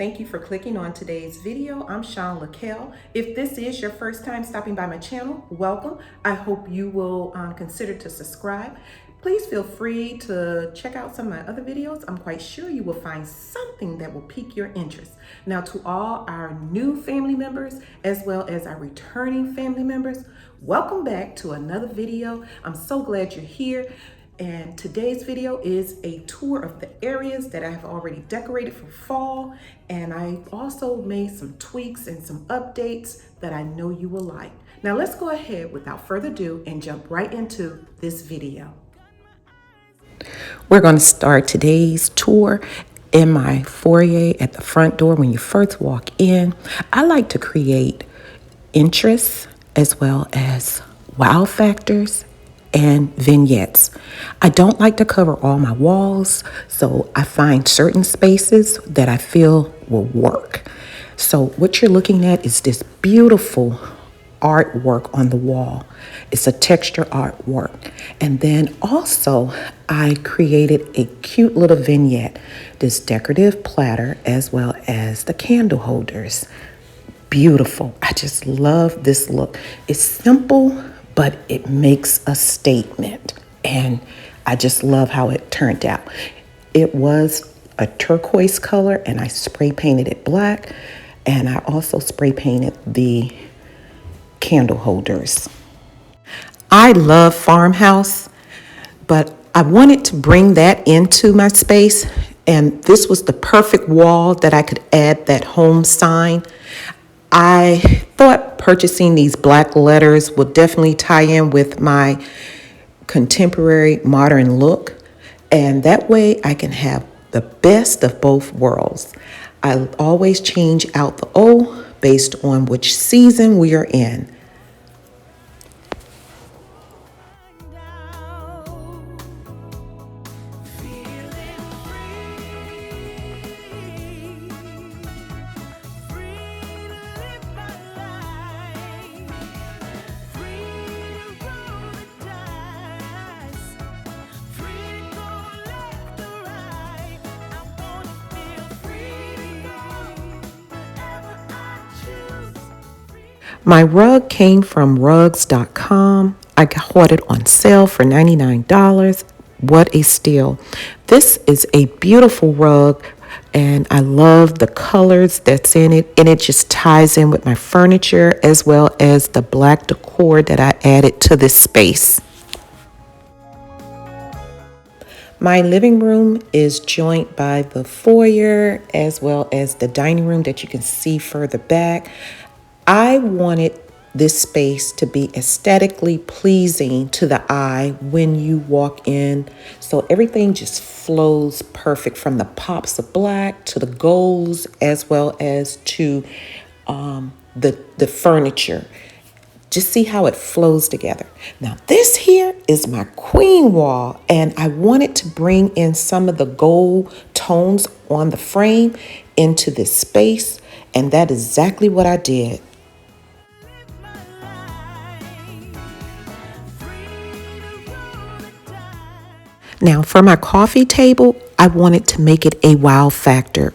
thank you for clicking on today's video. I'm Shawn LaKell. If this is your first time stopping by my channel, welcome. I hope you will consider to subscribe. Please feel free to check out some of my other videos. I'm quite sure you will find something that will pique your interest. Now, to all our new family members, as well as our returning family members, welcome back to another video. I'm so glad you're here. And today's video is a tour of the areas that I have already decorated for fall. And I also made some tweaks and some updates that I know you will like. Now let's go ahead without further ado and jump right into this video. We're going to start today's tour in my foyer at the front door. When you first walk in, I like to create interest as well as wow factors and vignettes. I don't like to cover all my walls, so I find certain spaces that I feel will work. So what you're looking at is this beautiful artwork on the wall. It's a texture artwork. And then also I created a cute little vignette, this decorative platter as well as the candle holders. Beautiful. I just love this look. It's simple, but it makes a statement. And I just love how it turned out. It was a turquoise color and I spray painted it black. And I also spray painted the candle holders. I love farmhouse, but I wanted to bring that into my space. And this was the perfect wall that I could add that home sign. I thought purchasing these black letters would definitely tie in with my contemporary modern look. And that way I can have the best of both worlds. I always change out the O based on which season we are in. My rug came from rugs.com. I got it on sale for $99. What a steal. This is a beautiful rug and I love the colors that's in it, and it just ties in with my furniture as well as the black decor that I added to this space. My living room is joined by the foyer as well as the dining room that you can see further back. I wanted this space to be aesthetically pleasing to the eye when you walk in. So everything just flows perfect, from the pops of black to the golds as well as to the furniture. Just see how it flows together. Now this here is my queen wall, and I wanted to bring in some of the gold tones on the frame into this space, and that is exactly what I did. Now for my coffee table, I wanted to make it a wow factor,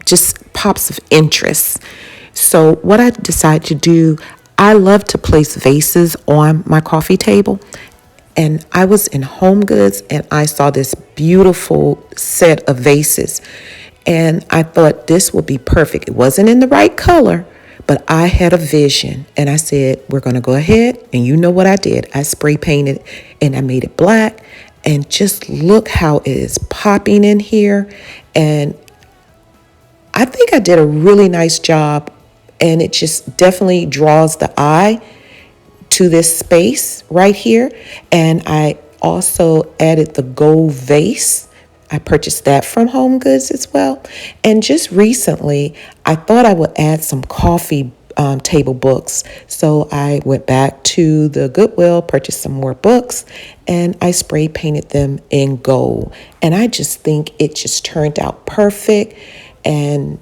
just pops of interest. So what I decided to do, I love to place vases on my coffee table. And I was in Home Goods and I saw this beautiful set of vases. And I thought this would be perfect. It wasn't in the right color, but I had a vision. And I said, we're going to go ahead. And you know what I did? I spray painted and I made it black. And just look how it is popping in here. And I think I did a really nice job. And it just definitely draws the eye to this space right here. And I also added the gold vase. I purchased that from Home Goods as well. And just recently, I thought I would add some coffee table books. So I went back to the Goodwill, purchased some more books, and I spray painted them in gold. And I just think it just turned out perfect and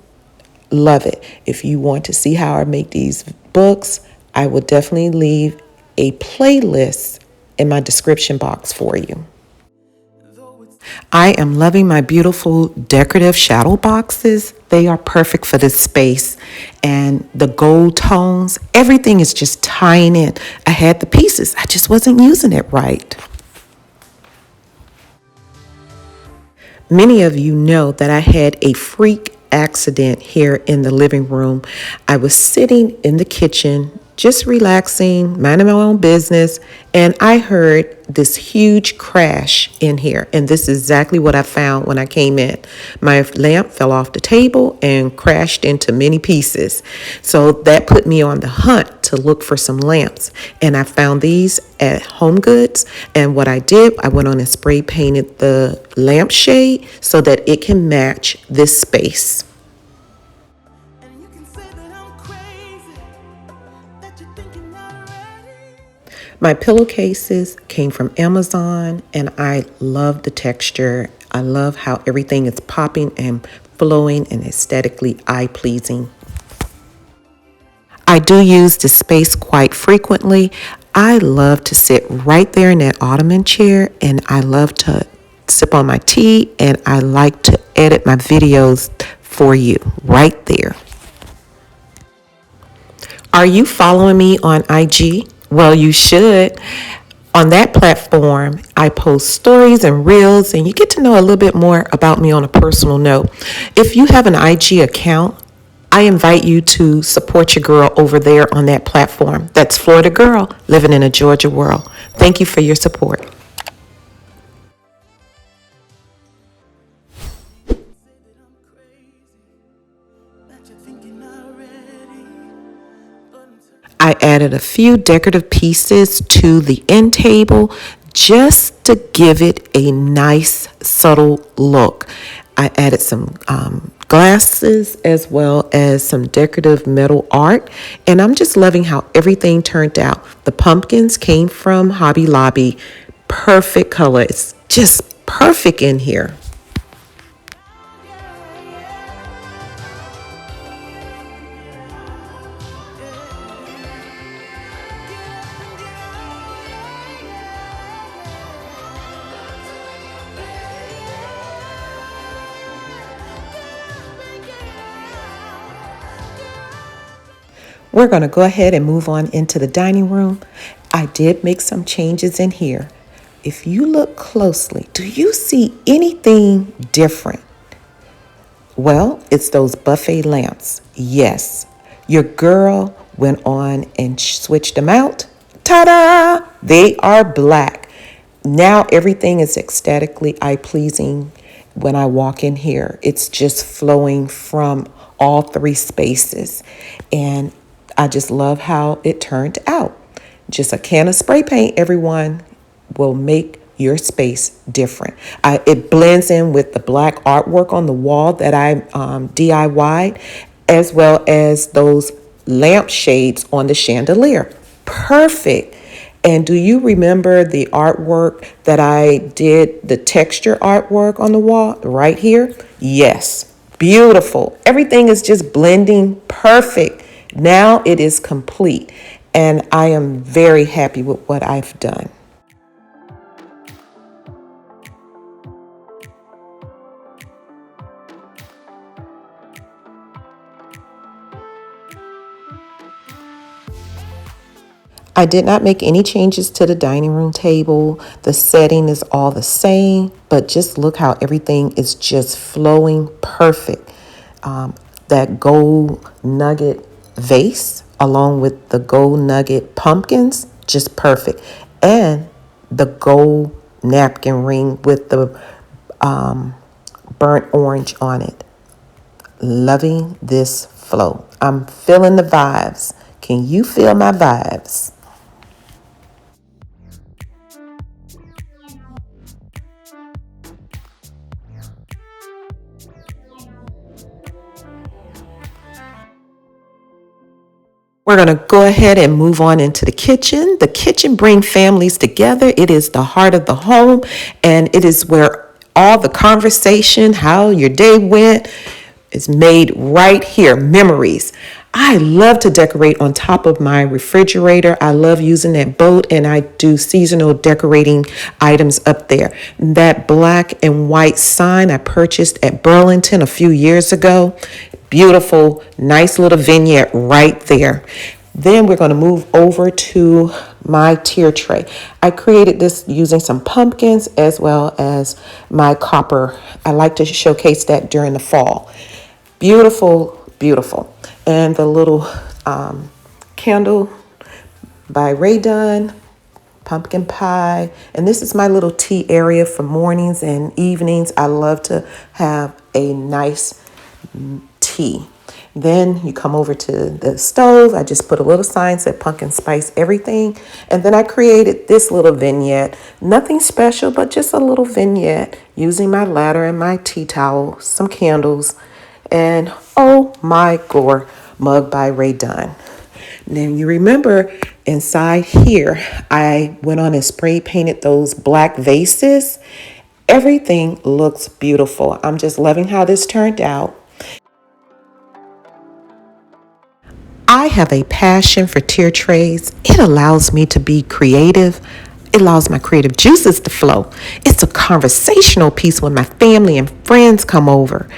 love it. If you want to see how I make these books, I will definitely leave a playlist in my description box for you. I am loving my beautiful decorative shadow boxes They are perfect for this space. And the gold tones, everything is just tying in. I had the pieces, I just wasn't using it right. Many of you know that I had a freak accident here in the living room. I was sitting in the kitchen, just relaxing, minding my own business, and I heard this huge crash in here. And this is exactly what I found when I came in. My lamp fell off the table and crashed into many pieces. So that put me on the hunt to look for some lamps. And I found these at Home Goods. And what I did, I went on and spray painted the lampshade so that it can match this space. My pillowcases came from Amazon, and I love the texture. I love how everything is popping and flowing and aesthetically eye-pleasing. I do use this space quite frequently. I love to sit right there in that ottoman chair, and I love to sip on my tea, and I like to edit my videos for you right there. Are you following me on IG? Well, you should. On that platform, I post stories and reels, and you get to know a little bit more about me on a personal note. If you have an IG account, I invite you to support your girl over there on that platform. That's Florida Girl living in a Georgia world. Thank you for your support. I added a few decorative pieces to the end table just to give it a nice, subtle look. I added some glasses as well as some decorative metal art, and I'm just loving how everything turned out. The pumpkins came from Hobby Lobby. Perfect colors, just perfect in here. We're going to go ahead and move on into the dining room. I did make some changes in here. If you look closely, do you see anything different? Well, it's those buffet lamps. Yes, your girl went on and switched them out. Ta-da! They are black. Now everything is ecstatically eye-pleasing when I walk in here. It's just flowing from all three spaces. And I just love how it turned out. Just a can of spray paint, everyone, will make your space different. It blends in with the black artwork on the wall that I DIY'd, as well as those lampshades on the chandelier. Perfect. And do you remember the artwork that I did, the texture artwork on the wall right here? Yes, beautiful. Everything is just blending perfect. Now it is complete, and I am very happy with what I've done. I did not make any changes to the dining room table. The setting is all the same, but just look how everything is just flowing perfect. That gold nugget vase along with the gold nugget pumpkins, just perfect. And the gold napkin ring with the burnt orange on it. Loving this flow. I'm feeling the vibes. Can you feel my vibes? We're going to go ahead and move on into the kitchen. The kitchen brings families together. It is the heart of the home, and it is where all the conversation, how your day went, is made right here, memories. I love to decorate on top of my refrigerator. I love using that boat, and I do seasonal decorating items up there. That black and white sign I purchased at Burlington a few years ago. Beautiful, nice little vignette right there. Then we're going to move over to my tier tray. I created this using some pumpkins as well as my copper. I like to showcase that during the fall. Beautiful, beautiful. And the little candle by Ray Dunn, pumpkin pie. And this is my little tea area for mornings and evenings. I love to have a nice tea. Then you come over to the stove. I just put a little sign said pumpkin spice everything. And then I created this little vignette. Nothing special, but just a little vignette using my ladder and my tea towel, some candles, and oh my gore mug by Ray Dunn. Now you remember inside here, I went on and spray painted those black vases. Everything looks beautiful. I'm just loving how this turned out. I have a passion for tier trays. It allows me to be creative. It allows my creative juices to flow. It's a conversational piece when my family and friends come over.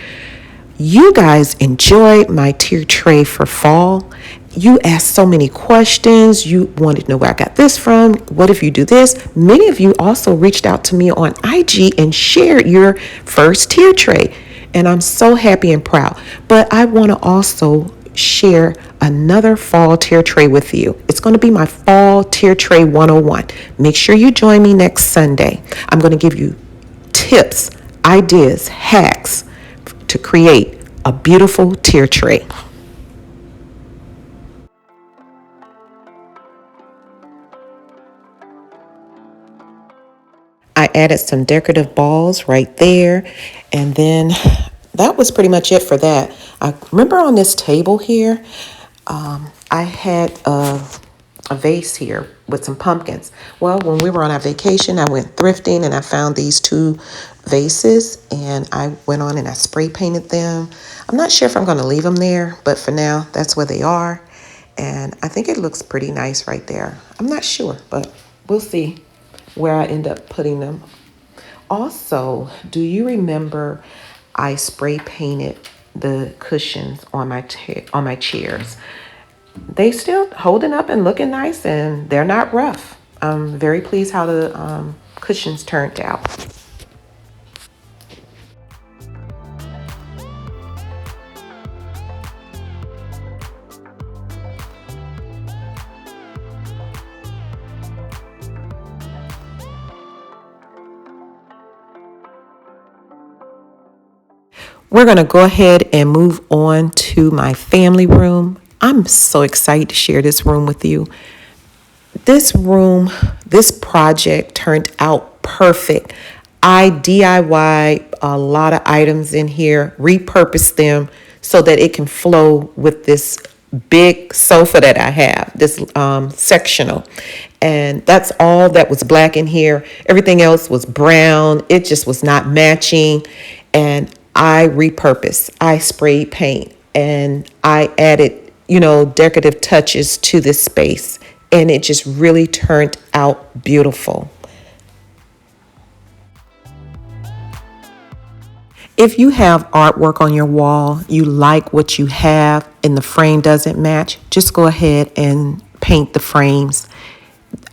You guys enjoyed my tier tray for fall. You asked so many questions. You wanted to know where I got this from. What if you do this? Many of you also reached out to me on IG and shared your first tier tray. And I'm so happy and proud. But I want to also share another fall tier tray with you. It's going to be my fall tier tray 101. Make sure you join me next Sunday. I'm going to give you tips, ideas, hacks to create a beautiful tier tray. I added some decorative balls right there, and then that was pretty much it for that. I remember on this table here, I had a vase here with some pumpkins. Well, when we were on our vacation, I went thrifting and I found these two vases, and I went on and I spray painted them. I'm not sure if I'm going to leave them there, but for now, that's where they are. And I think it looks pretty nice right there. I'm not sure, but we'll see where I end up putting them. Also, do you remember I spray painted the cushions on my chairs? They still holding up and looking nice, and they're not rough. I'm very pleased how the cushions turned out. We're going to go ahead and move on to my family room. I'm so excited to share this room with you. This project turned out perfect. I DIY a lot of items in here, repurposed them so that it can flow with this big sofa that I have, this sectional. And that's all that was black in here. Everything else was brown. It just was not matching. And I repurposed. I sprayed paint and I added, decorative touches to this space. And it just really turned out beautiful. If you have artwork on your wall, you like what you have and the frame doesn't match, just go ahead and paint the frames.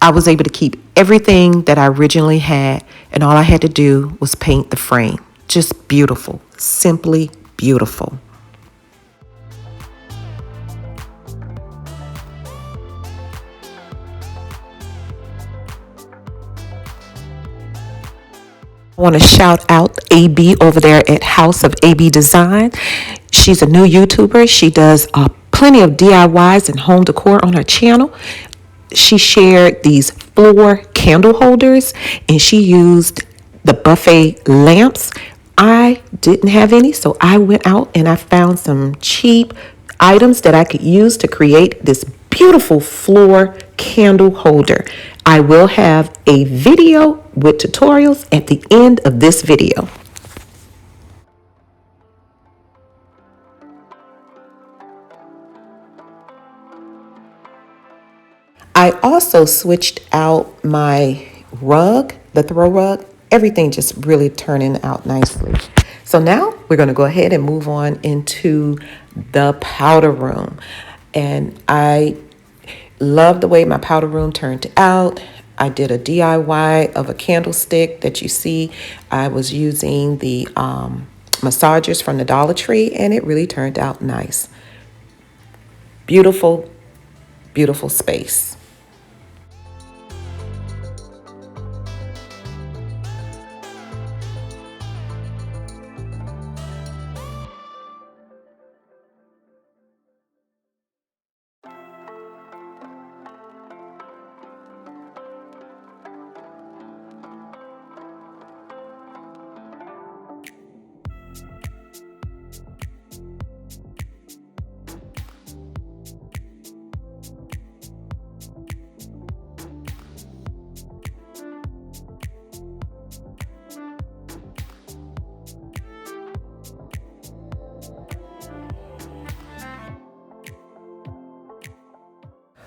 I was able to keep everything that I originally had, and all I had to do was paint the frame. Just beautiful, simply beautiful. I want to shout out AB over there at House of AB Design. She's a new YouTuber. She does plenty of DIYs and home decor on her channel. She shared these floor candle holders, and she used the buffet lamps. I didn't have any, so I went out and I found some cheap items that I could use to create this beautiful floor candle holder. I will have a video with tutorials at the end of this video. I also switched out my rug, the throw rug. Everything just really turning out nicely. So now we're going to go ahead and move on into the powder room. And I love the way my powder room turned out. I did a DIY of a candlestick that you see. I was using the massagers from the Dollar Tree, and it really turned out nice. Beautiful, beautiful space.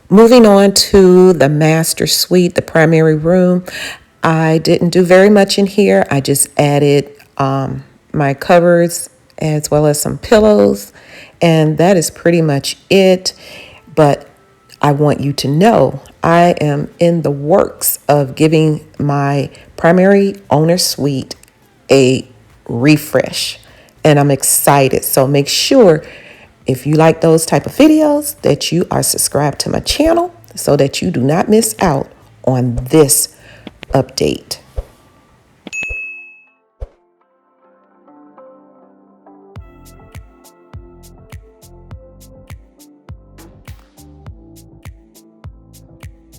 Moving on to the master suite, the primary room. I didn't do very much in here. I just added my covers as well as some pillows, and that is pretty much it. But I want you to know I am in the works of giving my primary owner suite a refresh, and I'm excited. So make sure, if you like those type of videos, that you are subscribed to my channel so that you do not miss out on this update.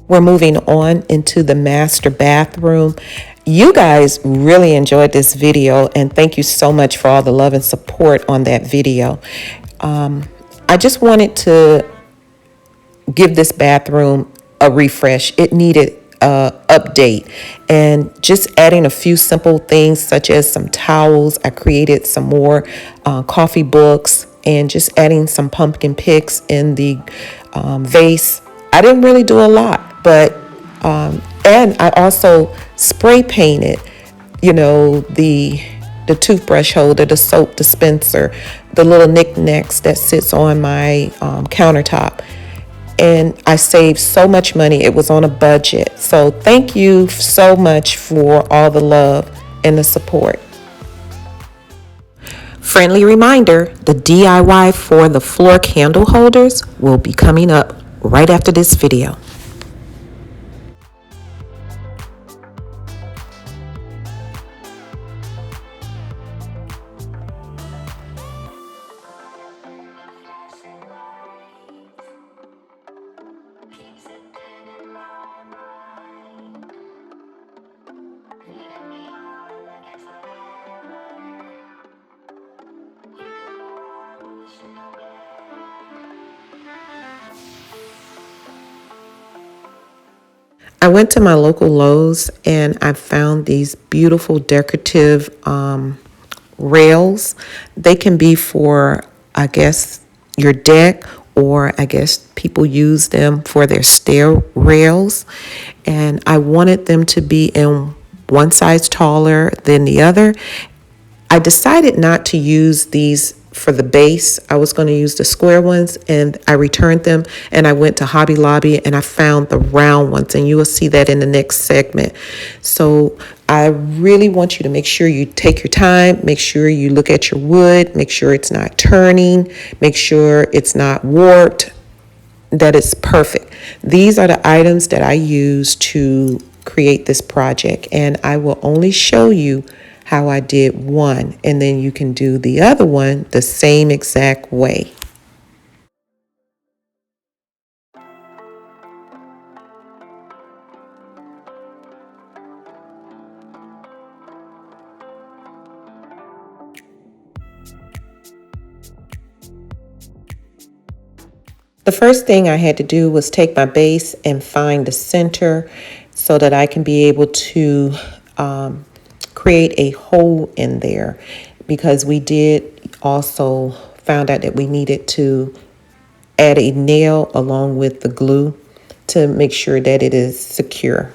We're moving on into the master bathroom. You guys really enjoyed this video, and thank you so much for all the love and support on that video. I just wanted to give this bathroom a refresh. It needed a update, and just adding a few simple things such as some towels. I created some more coffee books, and just adding some pumpkin picks in the vase. I didn't really do a lot, but and I also spray painted, the toothbrush holder, the soap dispenser, the little knickknacks that sits on my countertop. And I saved so much money. It was on a budget. So thank you so much for all the love and the support. Friendly reminder, the DIY for the floor candle holders will be coming up right after this video. I went to my local Lowe's and I found these beautiful decorative rails. They can be for, I guess, your deck, or I guess people use them for their stair rails. And I wanted them to be in one size taller than the other. I decided not to use these for the base. I was going to use the square ones, and I returned them, and I went to Hobby Lobby and I found the round ones, and you will see that in the next segment. So I really want you to make sure you take your time, make sure you look at your wood, make sure it's not turning, make sure it's not warped, that it's perfect. These are the items that I use to create this project, and I will only show you how I did one, and then you can do the other one the same exact way. The first thing I had to do was take my base and find the center so that I can be able to create a hole in there, because we did also found out that we needed to add a nail along with the glue to make sure that it is secure.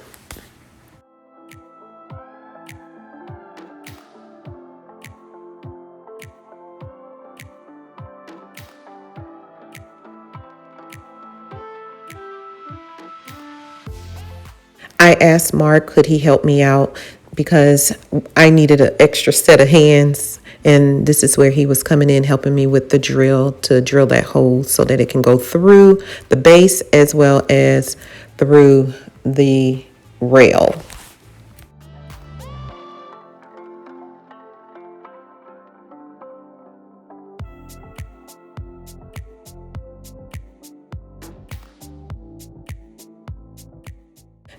I asked Mark, could he help me out because I needed an extra set of hands. And this is where he was coming in, helping me with the drill to drill that hole so that it can go through the base as well as through the rail.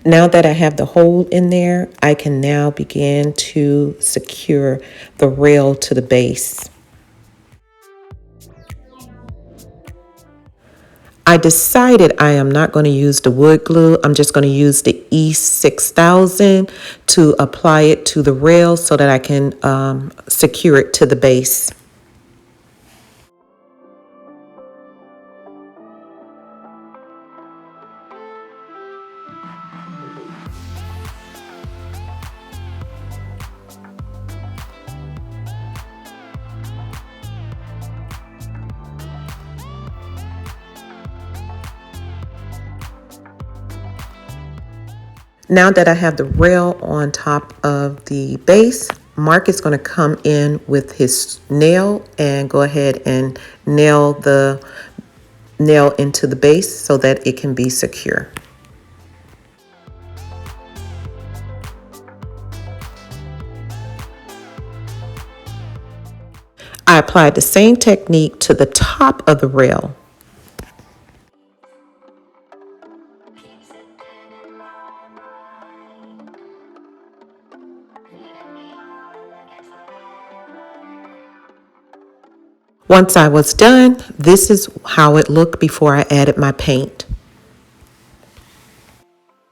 Now that I have the hole in there, I can now begin to secure the rail to the base. I decided I am not going to use the wood glue. I'm just going to use the E6000 to apply it to the rail so that I can secure it to the base. Now that I have the rail on top of the base, Mark is going to come in with his nail and go ahead and nail the nail into the base so that it can be secure. I applied the same technique to the top of the rail. Once I was done, this is how it looked before I added my paint.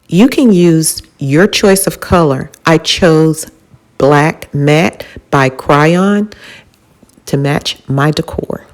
You can use your choice of color. I chose Black Matte by Crayon to match my decor.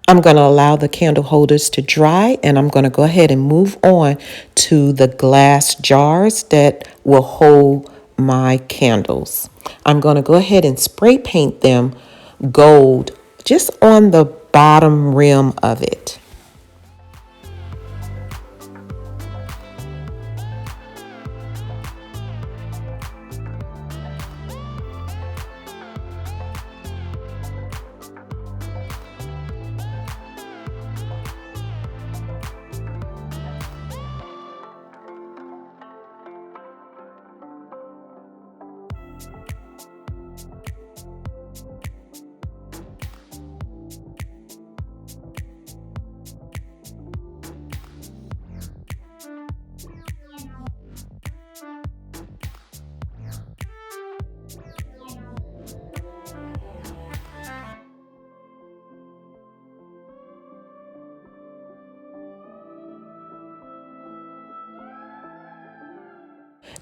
I'm going to allow the candle holders to dry, and I'm going to go ahead and move on to the glass jars that will hold my candles. I'm going to go ahead and spray paint them gold just on the bottom rim of it.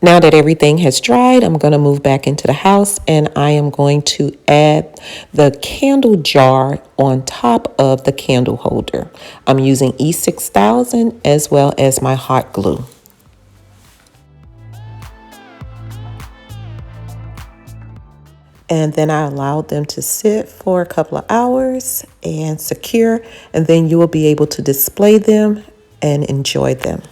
Now that everything has dried, I'm going to move back into the house and I am going to add the candle jar on top of the candle holder. I'm using E6000 as well as my hot glue. And then I allowed them to sit for a couple of hours and secure, and then you will be able to display them and enjoy them.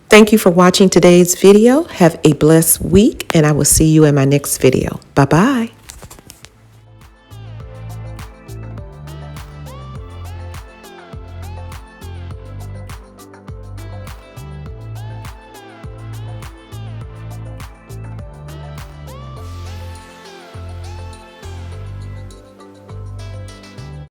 Thank you for watching today's video. Have a blessed week, and I will see you in my next video. Bye-bye.